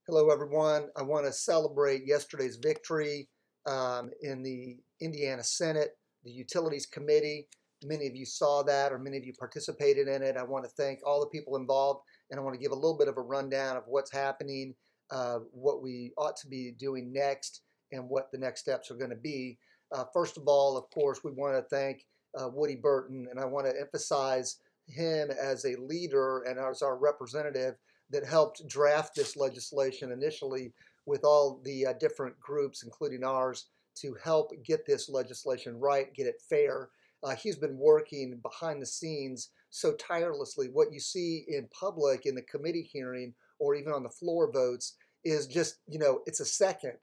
Hello, everyone. I want to celebrate yesterday's victory in the Indiana Senate, the Utilities Committee. Many of you saw that, or many of you participated in it. I want to thank all the people involved, and I want to give a little bit of a rundown of what's happening, what we ought to be doing next, and what the next steps are going to be. First of all, of course, we want to thank Woody Burton, and I want to emphasize him as a leader and as our representative that helped draft this legislation initially with all the different groups, including ours, to help get this legislation right, get it fair. He's been working behind the scenes so tirelessly. What you see in public in the committee hearing or even on the floor votes is just, it's a second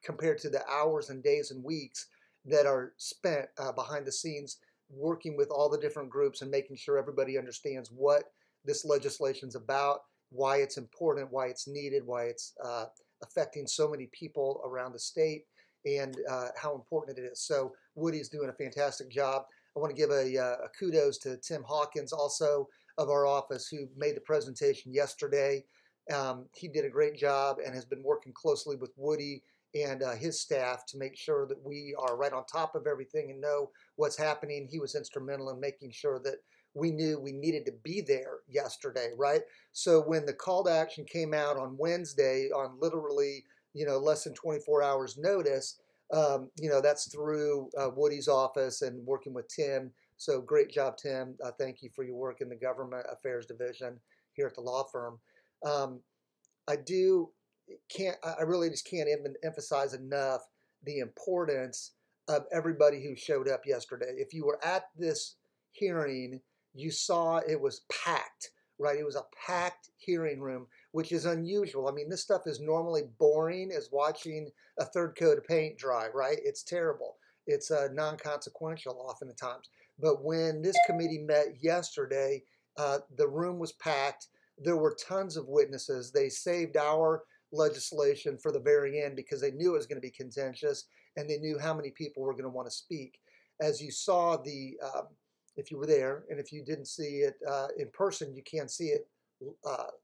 compared to the hours and days and weeks that are spent behind the scenes working with all the different groups and making sure everybody understands what this legislation is about, why it's important, why it's needed, why it's affecting so many people around the state, and how important it is. So Woody's doing a fantastic job. I want to give a kudos to Tim Hawkins, also of our office, who made the presentation yesterday. He did a great job and has been working closely with Woody and his staff to make sure that we are right on top of everything and know what's happening. He was instrumental in making sure that we knew we needed to be there yesterday, right? So when the call to action came out on Wednesday, on literally less than 24 hours notice, that's through Woody's office and working with Tim. So great job, Tim. Thank you for your work in the Government Affairs Division here at the law firm. Um, I do can't I really just can't even emphasize enough the importance of everybody who showed up yesterday. If you were at this hearing, you saw it was packed, right? It was a packed hearing room, which is unusual. I mean, this stuff is normally boring as watching a third coat of paint dry, right? It's terrible. It's non-consequential oftentimes. But when this committee met yesterday, the room was packed. There were tons of witnesses. They saved our legislation for the very end because they knew it was going to be contentious and they knew how many people were going to want to speak. As you saw if you were there, and if you didn't see it in person, you can see it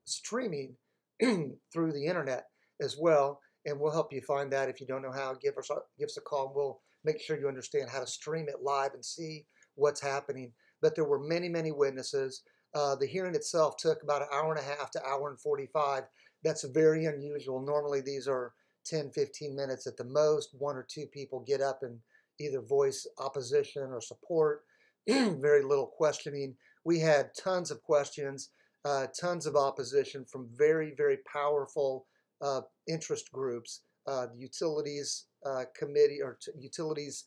streaming through the internet as well. And we'll help you find that. If you don't know how, give us a call and we'll make sure you understand how to stream it live and see what's happening. But there were many, many witnesses. The hearing itself took about an hour and a half to hour and 45. That's very unusual. Normally these are 10, 15 minutes at the most. One or two people get up and either voice opposition or support. Very little questioning. We had tons of questions, tons of opposition from very, very powerful interest groups, the utilities committee or utilities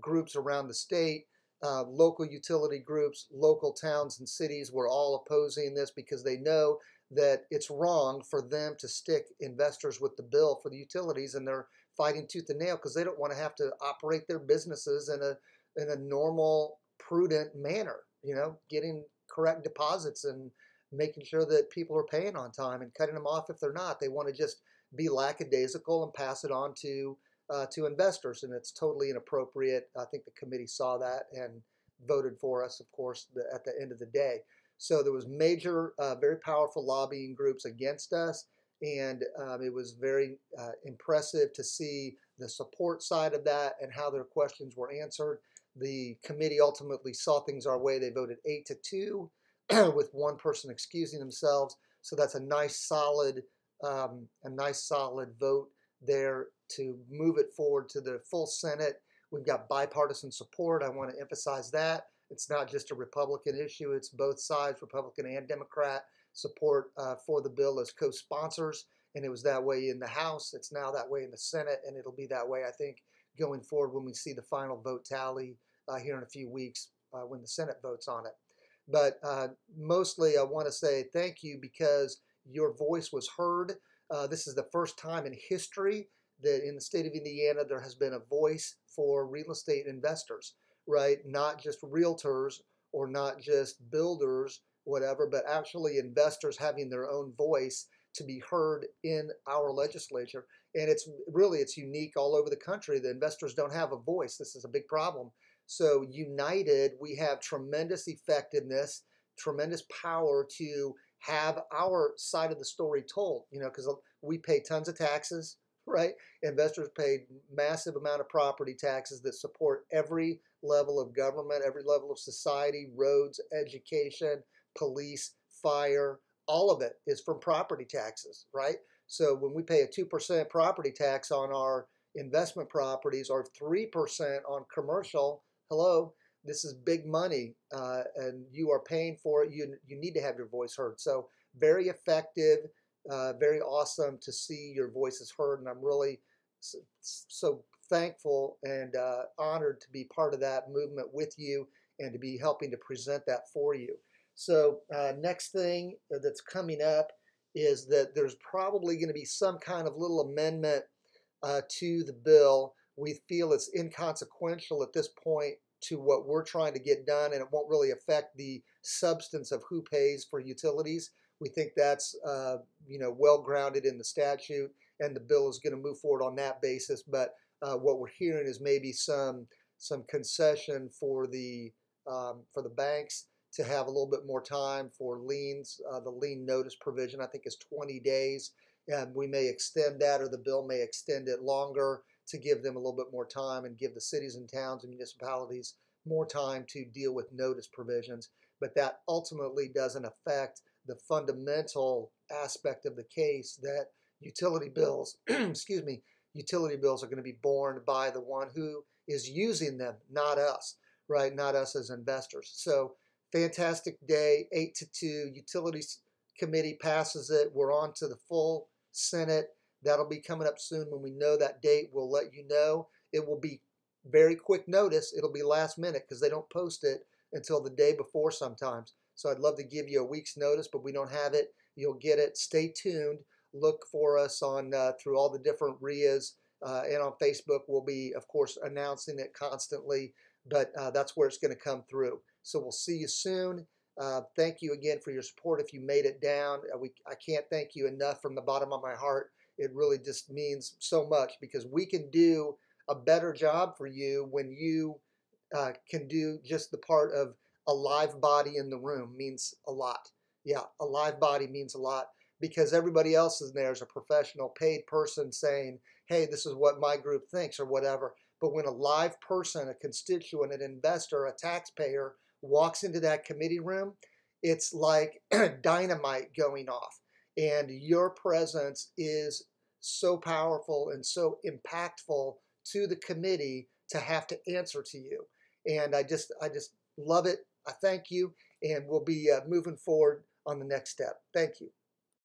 groups around the state, local utility groups, local towns and cities were all opposing this because they know that it's wrong for them to stick investors with the bill for the utilities, and they're fighting tooth and nail because they don't want to have to operate their businesses in a normal, prudent manner. Getting correct deposits and making sure that people are paying on time and cutting them off if they're not. They want to just be lackadaisical and pass it on to investors, and it's totally inappropriate. I think the committee saw that and voted for us, of course, at the end of the day. So there was major, very powerful lobbying groups against us, and it was very impressive to see the support side of that and how their questions were answered. The committee ultimately saw things our way. They voted 8-2 with one person excusing themselves. So that's a nice solid vote there to move it forward to the full Senate. We've got bipartisan support. I want to emphasize that. It's not just a Republican issue. It's both sides, Republican and Democrat, support for the bill as co-sponsors. And it was that way in the House. It's now that way in the Senate. And it'll be that way, I think, going forward when we see the final vote tally here in a few weeks when the Senate votes on it. But mostly I want to say thank you because your voice was heard. This is the first time in history that in the state of Indiana there has been a voice for real estate investors, right? Not just realtors or not just builders, whatever, but actually investors having their own voice to be heard in our legislature. And it's unique all over the country. The investors don't have a voice. This is a big problem. So united, we have tremendous effectiveness, tremendous power to have our side of the story told, because we pay tons of taxes, right? Investors pay massive amount of property taxes that support every level of government, every level of society, roads, education, police, fire, all of it is from property taxes, right? So when we pay a 2% property tax on our investment properties or 3% on commercial, hello, this is big money, and you are paying for it. You need to have your voice heard. So very effective, very awesome to see your voices heard, and I'm really so thankful and honored to be part of that movement with you and to be helping to present that for you. So next thing that's coming up is that there's probably going to be some kind of little amendment to the bill. We feel it's inconsequential at this point to what we're trying to get done, and it won't really affect the substance of who pays for utilities. We think that's well grounded in the statute, and the bill is going to move forward on that basis. But what we're hearing is maybe some concession for the banks to have a little bit more time for liens. The lien notice provision, I think, is 20 days. And we may extend that, or the bill may extend it longer to give them a little bit more time and give the cities and towns and municipalities more time to deal with notice provisions. But that ultimately doesn't affect the fundamental aspect of the case that utility bills, excuse me, utility bills are going to be borne by the one who is using them, not us, right? Not us as investors. So fantastic day, 8-2. Utilities Committee passes it. We're on to the full Senate. That'll be coming up soon. When we know that date, we'll let you know. It will be very quick notice. It'll be last minute because they don't post it until the day before sometimes. So I'd love to give you a week's notice, but we don't have it. You'll get it. Stay tuned. Look for us on through all the different RIAs and on Facebook. We'll be, of course, announcing it constantly, but that's where it's going to come through. So we'll see you soon. Thank you again for your support. If you made it down, I can't thank you enough from the bottom of my heart. It really just means so much because we can do a better job for you when you can do just the part of a live body in the room. Means a lot. Yeah, a live body means a lot because everybody else in there is a professional paid person saying, hey, this is what my group thinks or whatever. But when a live person, a constituent, an investor, a taxpayer walks into that committee room, it's like dynamite going off. And your presence is so powerful and so impactful to the committee to have to answer to you. And I just love it. I thank you, and we'll be moving forward on the next step. Thank you.